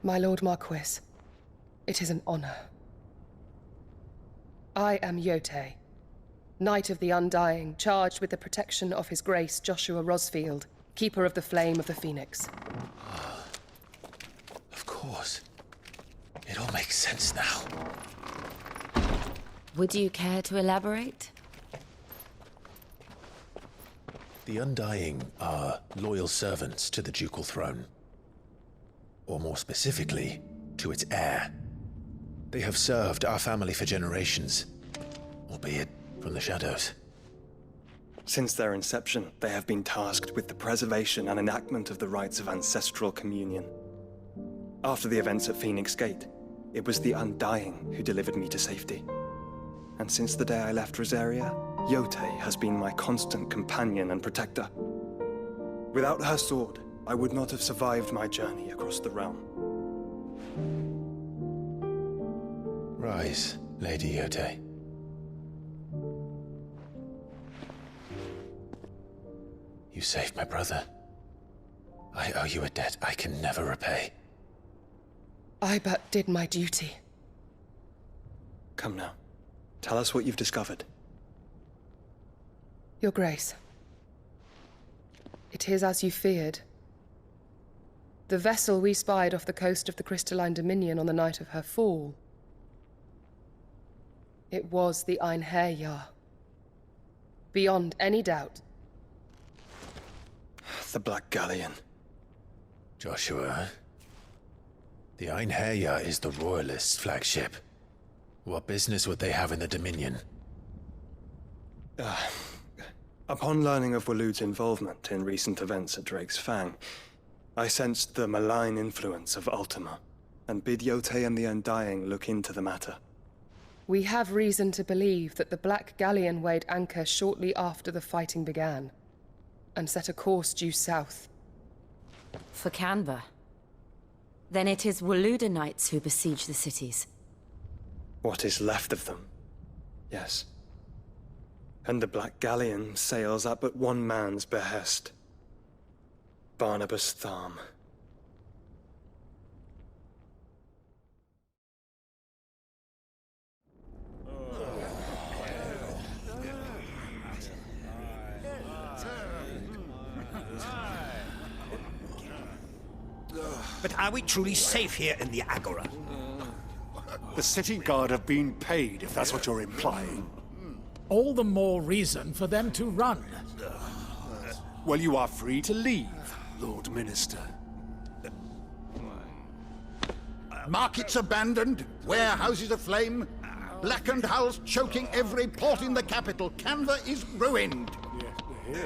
My Lord Marquis, it is an honor. I am Yote, Knight of the Undying, charged with the protection of His Grace Joshua Rosfield, Keeper of the Flame of the Phoenix. Of course. It all makes sense now. Would you care to elaborate? The Undying are loyal servants to the ducal throne. Or more specifically, to its heir. They have served our family for generations, albeit from the shadows. Since their inception, they have been tasked with the preservation and enactment of the rites of ancestral communion. After the events at Phoenix Gate, it was the Undying who delivered me to safety. And since the day I left Rosaria, Yote has been my constant companion and protector. Without her sword, I would not have survived my journey across the realm. Rise, Lady Yote. You saved my brother. I owe you a debt I can never repay. I but did my duty. Come now. Tell us what you've discovered. Your Grace. It is as you feared. The vessel we spied off the coast of the Crystalline Dominion on the night of her fall. It was the Einherjar. Beyond any doubt. The Black Galleon. Joshua, the Einherjar is the Royalists' flagship. What business would they have in the Dominion? Upon learning of Waloed's involvement in recent events at Drake's Fang, I sensed the malign influence of Ultima, and bid Yote and the Undying look into the matter. We have reason to believe that the Black Galleon weighed anchor shortly after the fighting began, and set a course due south. For Canva. Then it is Waloed Knights who besiege the cities. What is left of them? Yes. And the Black Galleon sails at but one man's behest. Barnabas Tharm. But are we truly safe here in the Agora? The city guard have been paid, if that's what you're implying. All the more reason for them to run. Well, you are free to leave, Lord Minister. Markets abandoned, warehouses aflame, blackened hulls choking every port in the capital. Canva is ruined.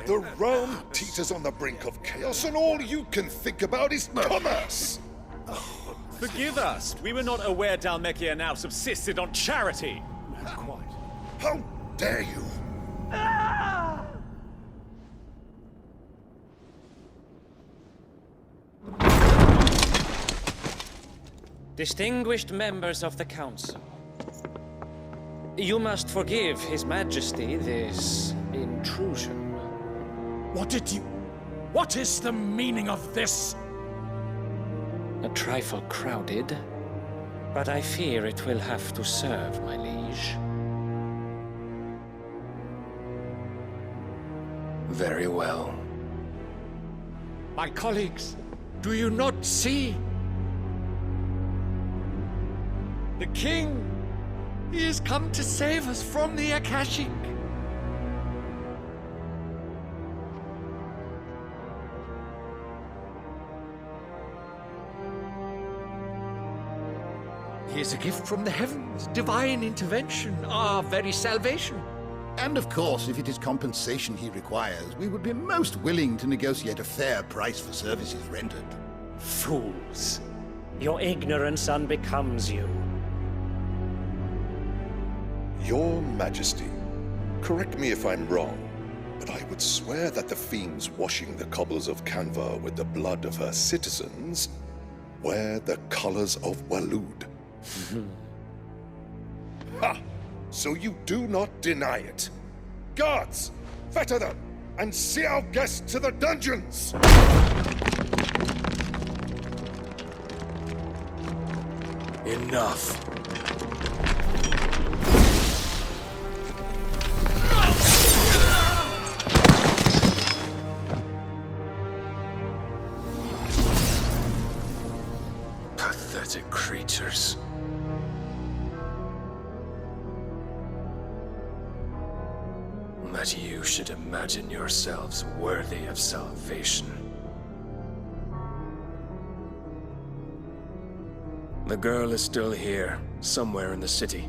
The realm teeters on the brink of chaos, and all you can think about is commerce! Forgive us. We were not aware Dhalmekia now subsisted on charity. Not quite. How dare you! Distinguished members of the Council, you must forgive His Majesty this intrusion. What is the meaning of this? A trifle crowded, but I fear it will have to serve, my liege. Very well. My colleagues, do you not see? The King! He has come to save us from the Akashic! He is a gift from the heavens, divine intervention, our very salvation. And of course, if it is compensation he requires, we would be most willing to negotiate a fair price for services rendered. Fools! Your ignorance unbecomes you. Your Majesty, correct me if I'm wrong, but I would swear that the fiends washing the cobbles of Canva with the blood of her citizens wear the colors of Waloed. Ha! So you do not deny it. Guards, fetter them, and see our guest to the dungeons! Enough. Pathetic creatures. That you should imagine yourselves worthy of salvation. The girl is still here, somewhere in the city.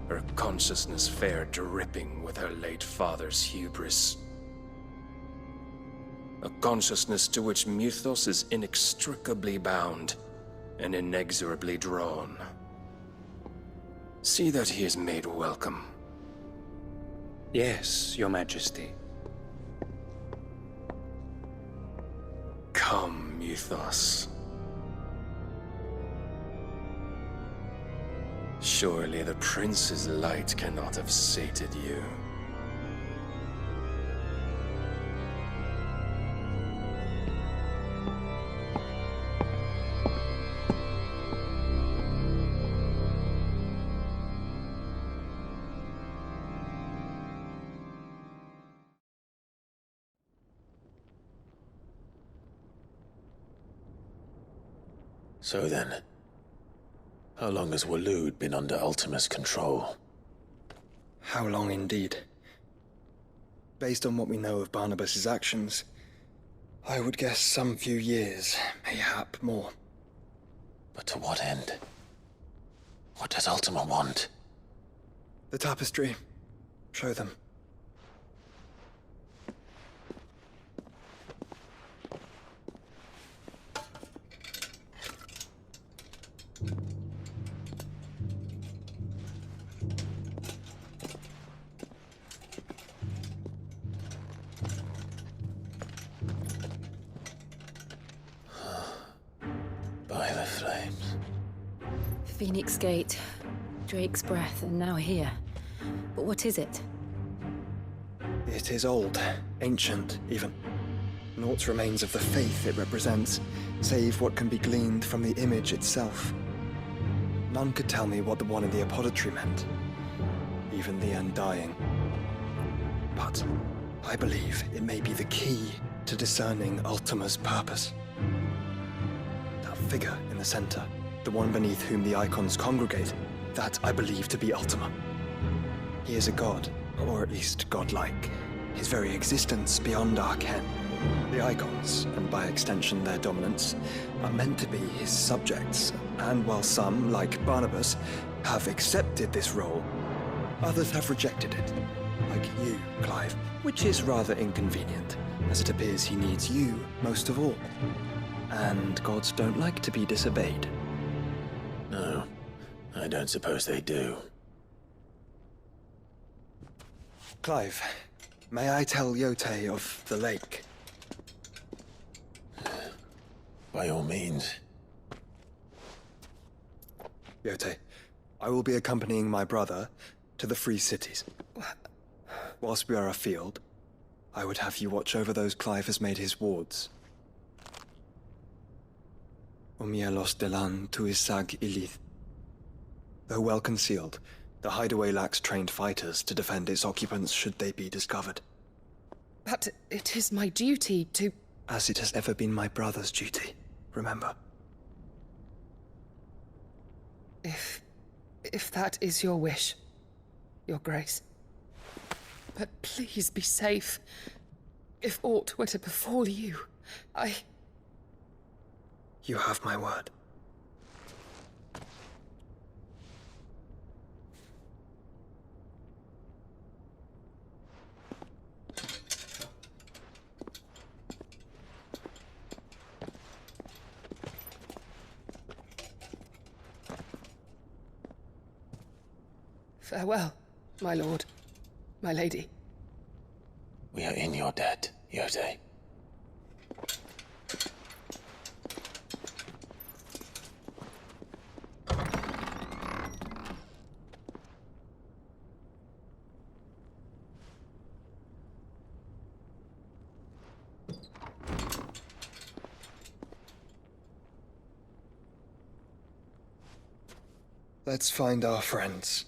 Her consciousness fair dripping with her late father's hubris. A consciousness to which Mythos is inextricably bound and inexorably drawn. See that he is made welcome. Yes, Your Majesty. Come, Mythos. Surely the prince's light cannot have sated you. So then, how long has Waloed been under Ultima's control? How long indeed? Based on what we know of Barnabas's actions, I would guess some few years, mayhap more. But to what end? What does Ultima want? The tapestry. Show them. By the flames. Phoenix Gate, Drake's Breath, and now here. But what is it? It is old, ancient, even. Naught remains of the faith it represents, save what can be gleaned from the image itself. None could tell me what the one in the apothecary meant, even the Undying. But I believe it may be the key to discerning Ultima's purpose. That figure in the center, the one beneath whom the icons congregate, that I believe to be Ultima. He is a god, or at least godlike, his very existence beyond our ken. The icons, and by extension their dominants, are meant to be his subjects, and while some, like Barnabas, have accepted this role, others have rejected it, like you, Clive, which is rather inconvenient, as it appears he needs you most of all. And gods don't like to be disobeyed. No, I don't suppose they do. Clive, may I tell Yote of the lake? By all means. Yote, I will be accompanying my brother to the Free Cities. Whilst we are afield, I would have you watch over those Clive has made his wards. Omielos delan tuisag ilith. Though well concealed, the hideaway lacks trained fighters to defend its occupants should they be discovered. But it is my duty to... As it has ever been my brother's duty, remember. If that is your wish, Your Grace. But please be safe. If aught were to befall you, You have my word. Farewell, my lord, my lady. We are in your debt, Yote. Let's find our friends.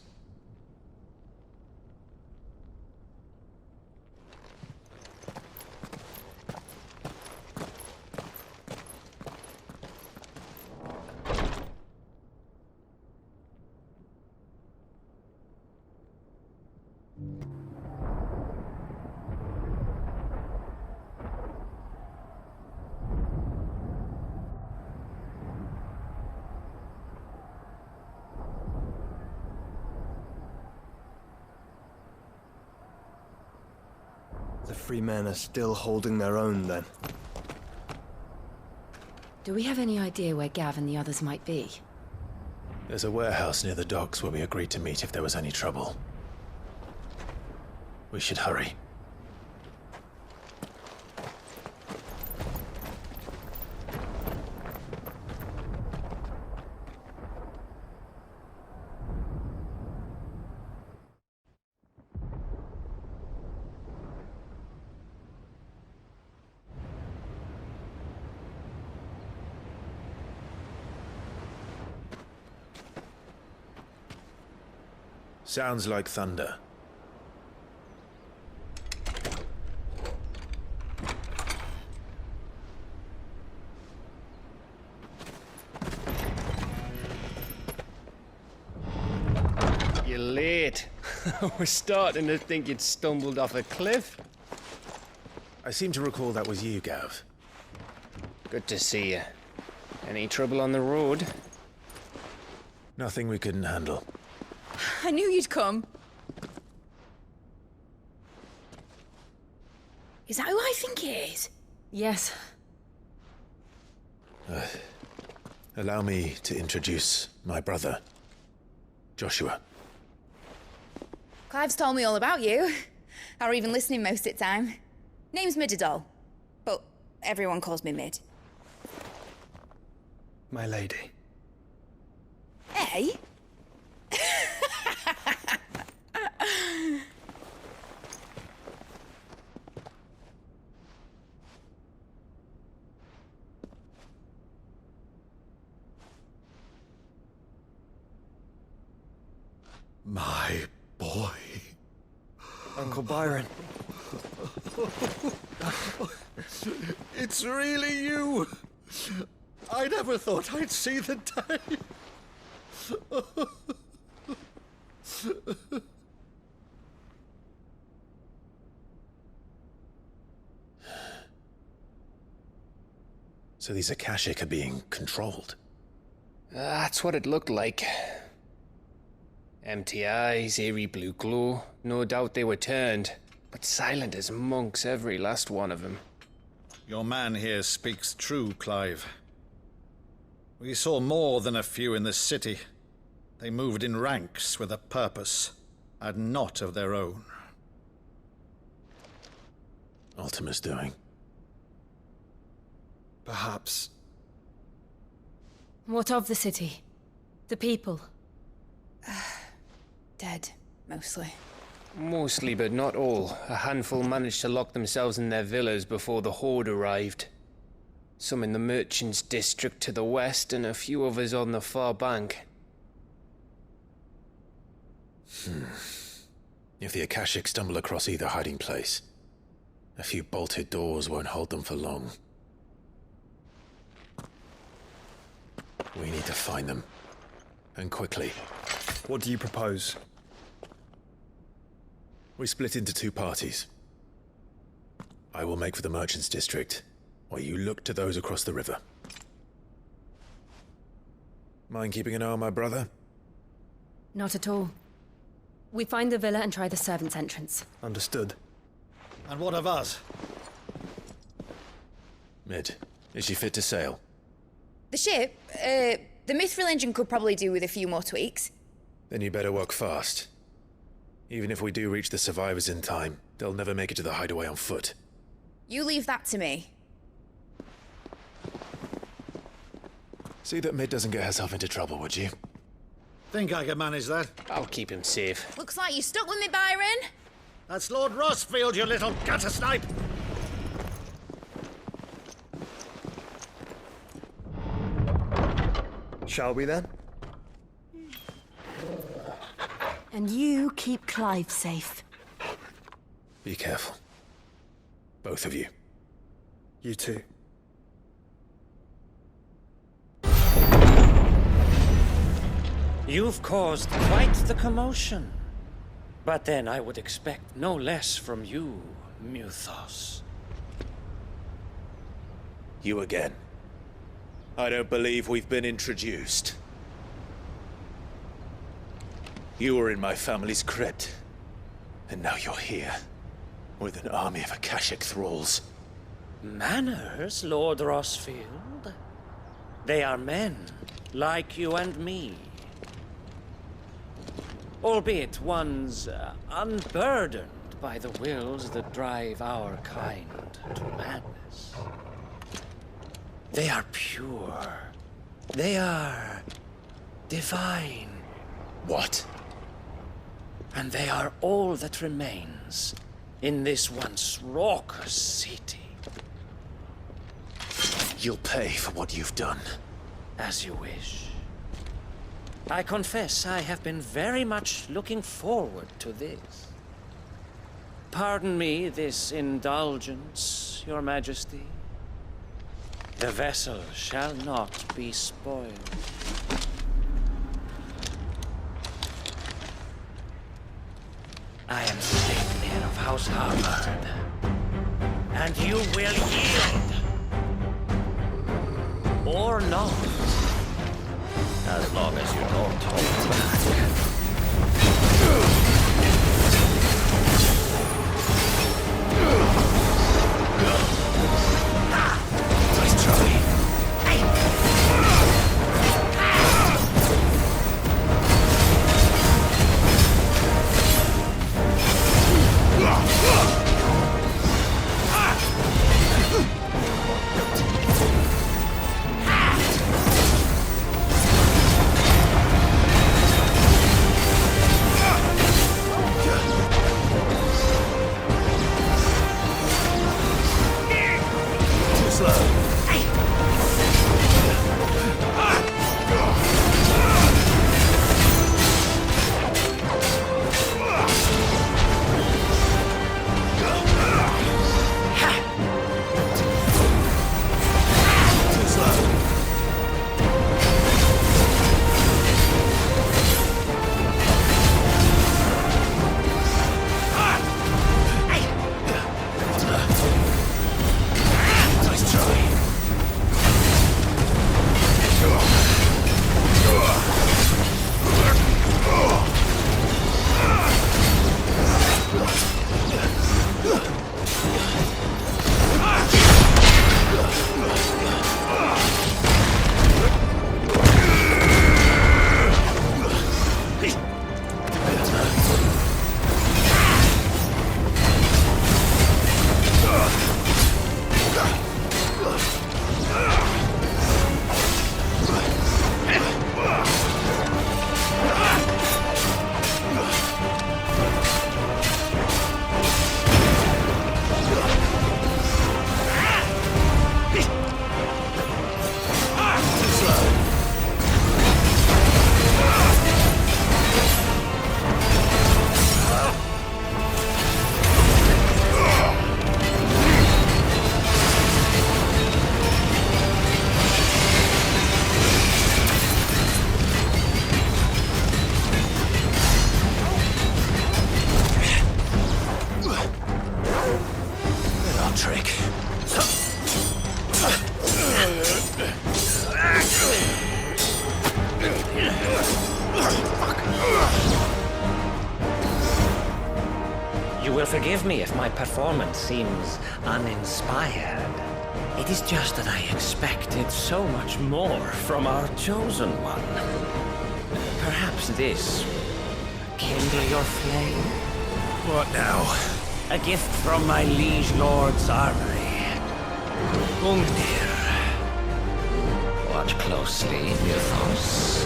The free men are still holding their own, then. Do we have any idea where Gav and the others might be? There's a warehouse near the docks where we agreed to meet if there was any trouble. We should hurry. Sounds like thunder. You're late. We're starting to think you'd stumbled off a cliff. I seem to recall that was you, Gav. Good to see you. Any trouble on the road? Nothing we couldn't handle. I knew you'd come. Is that who I think it is? Yes. Allow me to introduce my brother, Joshua. Clive's told me all about you. Or even listening most of the time. Name's Midadol, but everyone calls me Mid. My lady. Eh? My boy. Uncle Byron. It's really you. I never thought I'd see the day. So these Akashic are being controlled? That's what it looked like. Empty eyes, eerie blue glow. No doubt they were turned, but silent as monks, every last one of them. Your man here speaks true, Clive. We saw more than a few in this city. They moved in ranks with a purpose, and not of their own. Ultima's doing. Perhaps. What of the city? The people? Dead, mostly. Mostly, but not all. A handful managed to lock themselves in their villas before the Horde arrived. Some in the Merchants' District to the west, and a few others on the far bank. If the Akashic stumble across either hiding place, a few bolted doors won't hold them for long. We need to find them. And quickly. What do you propose? We split into two parties. I will make for the Merchants' District, while you look to those across the river. Mind keeping an eye on my brother? Not at all. We find the villa and try the servants' entrance. Understood. And what of us? Mid, is she fit to sail? The ship, the Mithril engine could probably do with a few more tweaks. Then you better work fast. Even if we do reach the survivors in time, they'll never make it to the hideaway on foot. You leave that to me. See that Mid doesn't get herself into trouble, would you? Think I can manage that? I'll keep him safe. Looks like you stuck with me, Byron. That's Lord Rossfield, you little gutter snipe! Shall we then? And you keep Clive safe. Be careful. Both of you. You too. You've caused quite the commotion. But then I would expect no less from you, Muthos. You again. I don't believe we've been introduced. You were in my family's crypt, and now you're here, with an army of Akashic thralls. Manners, Lord Rossfield? They are men, like you and me. Albeit ones unburdened by the wills that drive our kind to madness. They are pure. They are divine. What? And they are all that remains in this once raucous city. You'll pay for what you've done. As you wish. I confess I have been very much looking forward to this. Pardon me this indulgence, Your Majesty. The vessel shall not be spoiled. I am Sleipnir of House Harvard, and you will yield. Or not. As long as you don't hold back. Nice try. You will forgive me if my performance seems uninspired. It is just that I expected so much more from our chosen one. Perhaps this will kindle your flame? What now? A gift from my liege lord's armory. Gungnir. Watch closely, Muthos.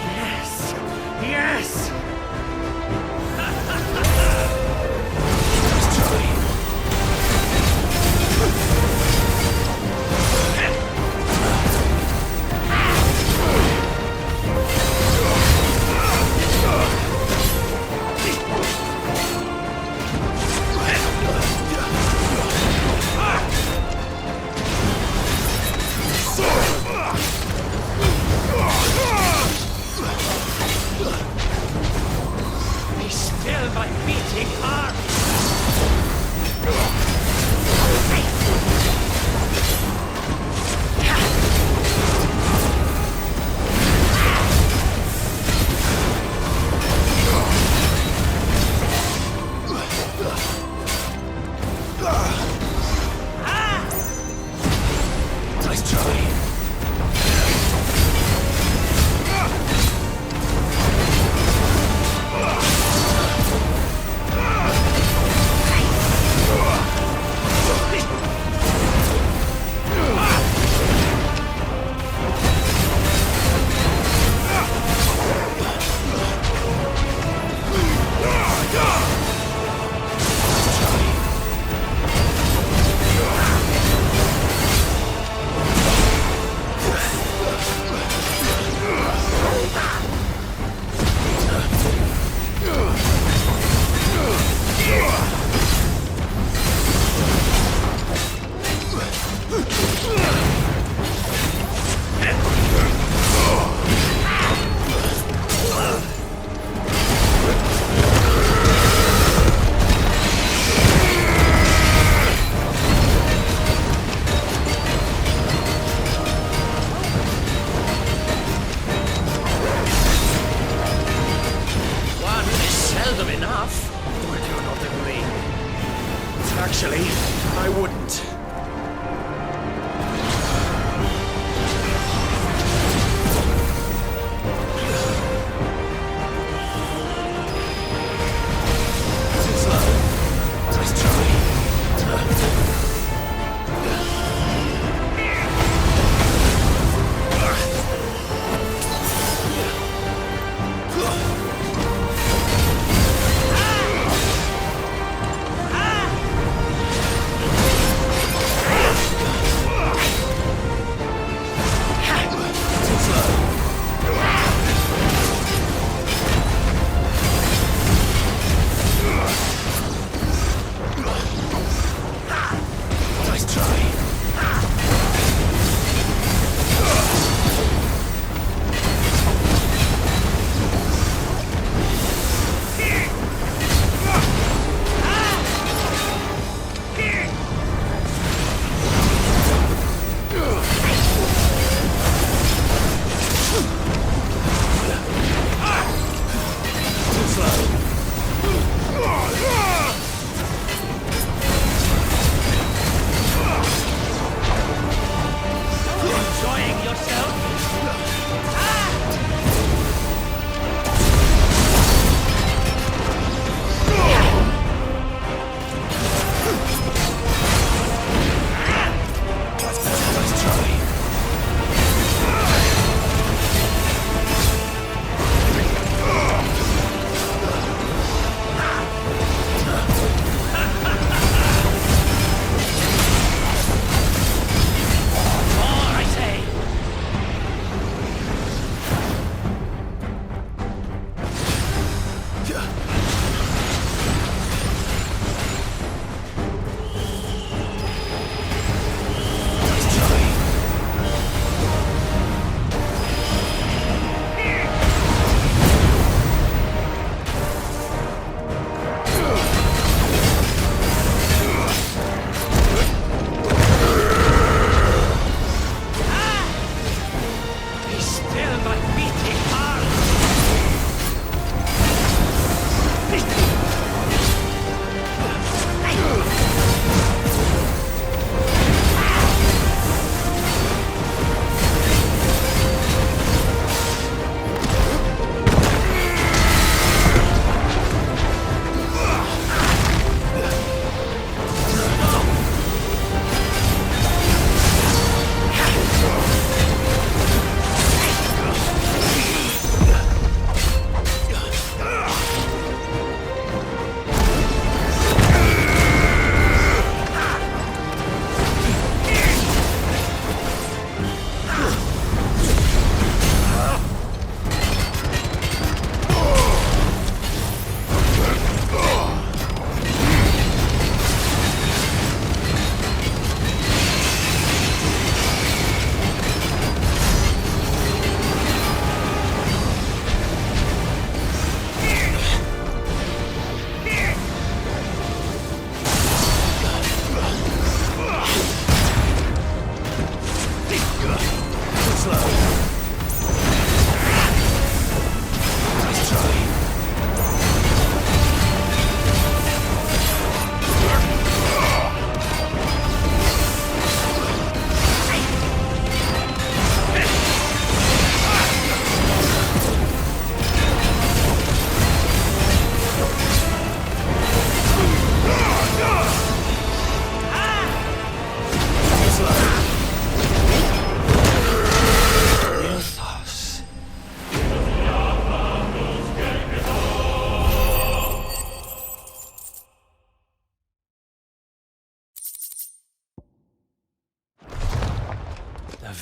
Yes! Yes!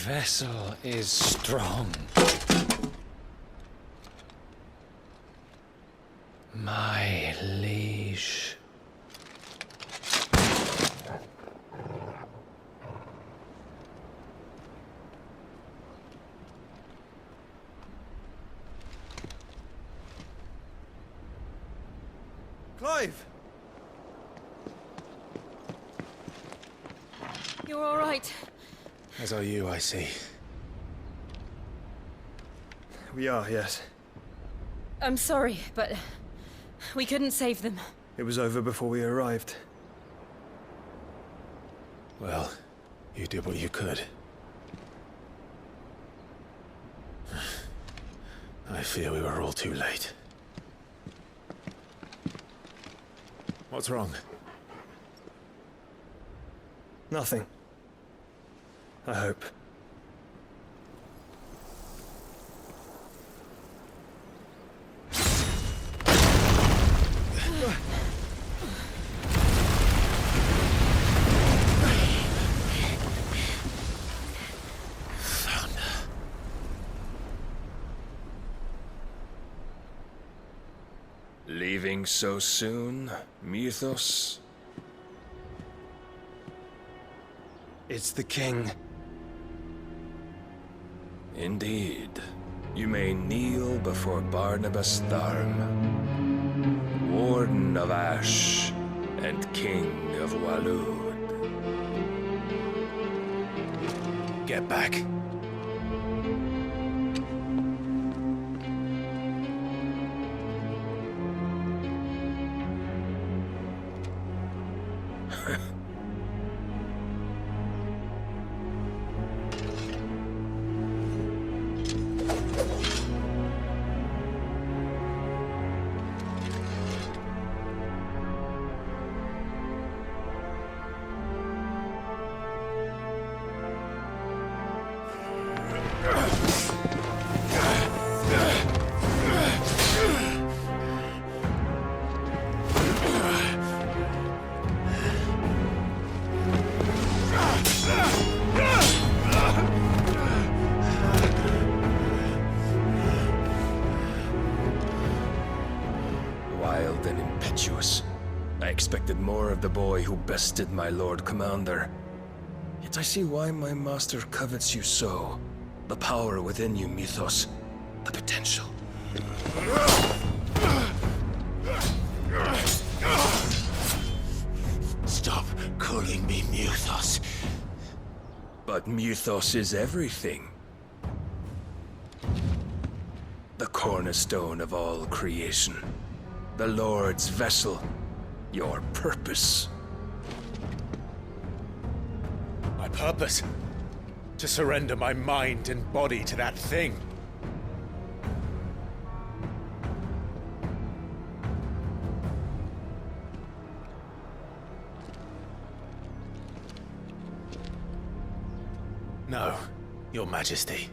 vessel is strong. My liege. Clive! You're all right. As are you, I see. We are, yes. I'm sorry, but we couldn't save them. It was over before we arrived. Well, you did what you could. I fear we were all too late. What's wrong? Nothing. I hope. Leaving so soon, Mythos? It's the king. Indeed. You may kneel before Barnabas Tharm, Warden of Ash and King of Waloed. Get back. Wild and impetuous. I expected more of the boy who bested my Lord Commander. Yet I see why my master covets you so. The power within you, Mythos. The potential. Stop calling me Mythos. But Mythos is everything. The cornerstone of all creation. The Lord's vessel. Your purpose. My purpose? To surrender my mind and body to that thing. No, Your Majesty.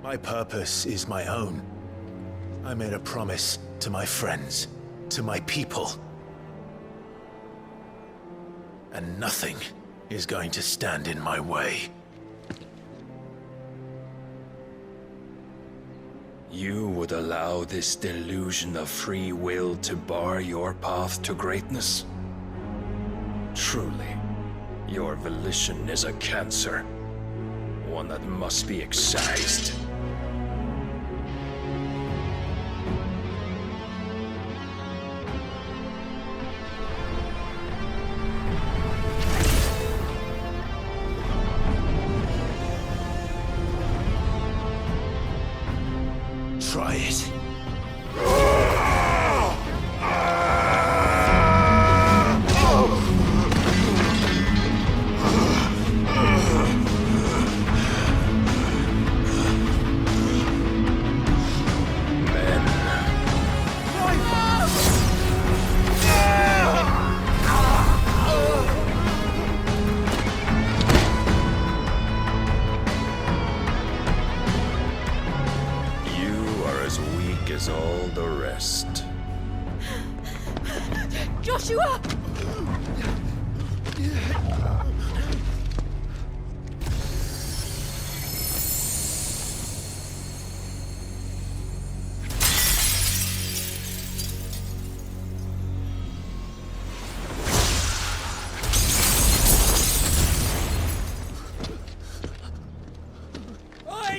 My purpose is my own. I made a promise to my friends, to my people. And nothing is going to stand in my way. You would allow this delusion of free will to bar your path to greatness? Truly, your volition is a cancer. One that must be excised. Try it. As all the rest. Joshua!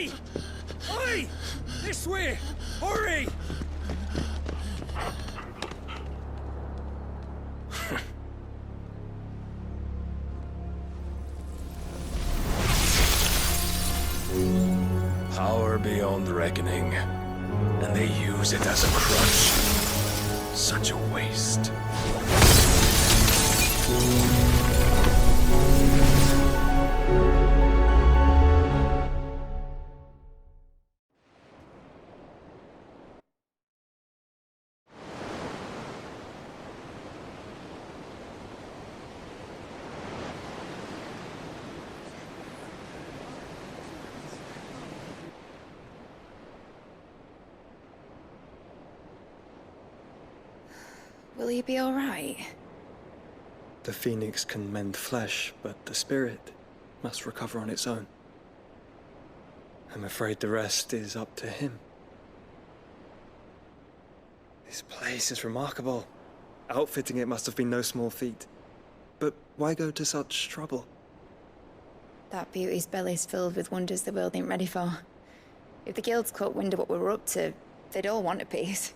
Oi! Oi! This way! Hurry! Power beyond reckoning, and they use it as a crutch. Such a waste. Will he be alright? The phoenix can mend flesh, but the spirit must recover on its own. I'm afraid the rest is up to him. This place is remarkable. Outfitting it must have been no small feat. But why go to such trouble? That beauty's belly's filled with wonders the world ain't ready for. If the guilds caught wind of what we were up to, they'd all want a piece.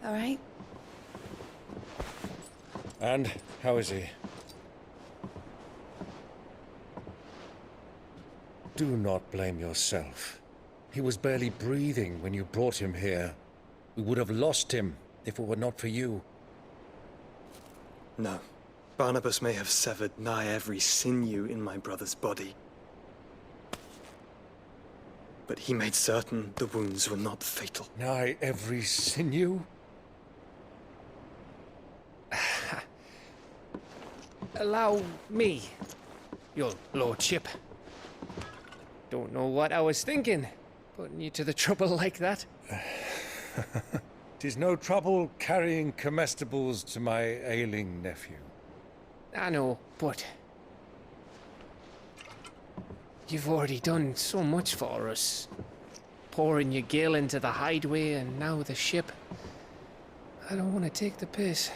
All right? And how is he? Do not blame yourself. He was barely breathing when you brought him here. We would have lost him if it were not for you. No. Barnabas may have severed nigh every sinew in my brother's body. But he made certain the wounds were not fatal. Nigh every sinew? Allow me, your lordship. Don't know what I was thinking, putting you to the trouble like that. 'Tis no trouble carrying comestibles to my ailing nephew. I know, but you've already done so much for us. Pouring your gale into the hideaway and now the ship. I don't want to take the piss.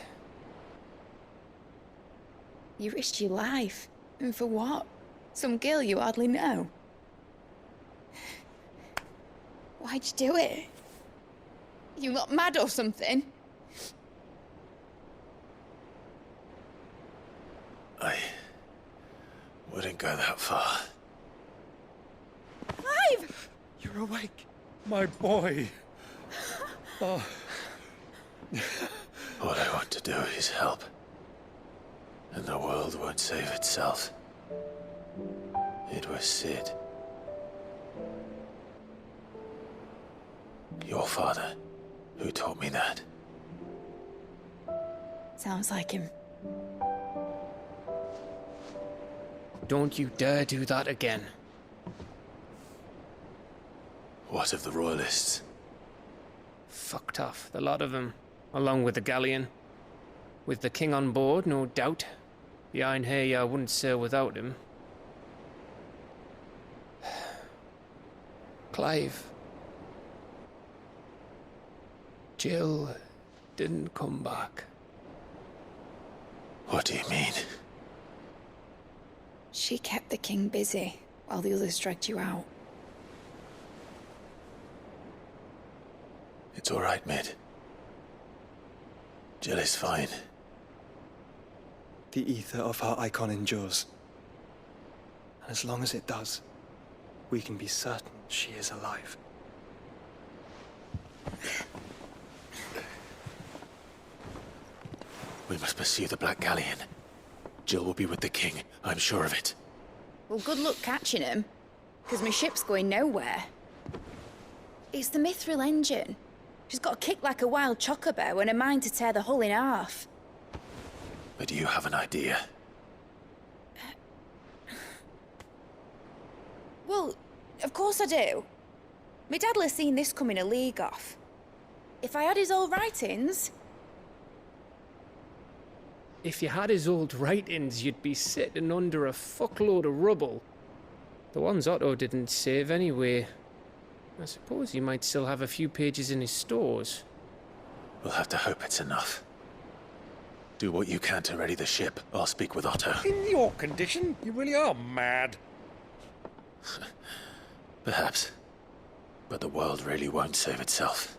You risked your life. And for what? Some girl you hardly know. Why'd you do it? You lot mad or something? I wouldn't go that far. Clive! You're awake. My boy. Oh. All I want to do is help. And the world won't save itself. It was Sid. Your father, who taught me that. Sounds like him. Don't you dare do that again. What of the Royalists? Fucked off, the lot of them, along with the galleon. With the king on board, no doubt. Behind here, I wouldn't sail without him. Clive. Jill didn't come back. What do you mean? She kept the king busy while the others dragged you out. It's all right, Mid. Jill is fine. The ether of her icon endures. And as long as it does, we can be certain she is alive. We must pursue the Black Galleon. Jill will be with the king, I'm sure of it. Well, good luck catching him, because my ship's going nowhere. It's the Mithril engine. She's got a kick like a wild chocobo and a mind to tear the hull in half. But do you have an idea? Well, of course I do. My dad'll have seen this coming a league off. If I had his old writings... If you had his old writings, you'd be sitting under a fuckload of rubble. The ones Otto didn't save anyway. I suppose he might still have a few pages in his stores. We'll have to hope it's enough. Do what you can to ready the ship. I'll speak with Otto. In your condition, you really are mad. Perhaps. But the world really won't save itself.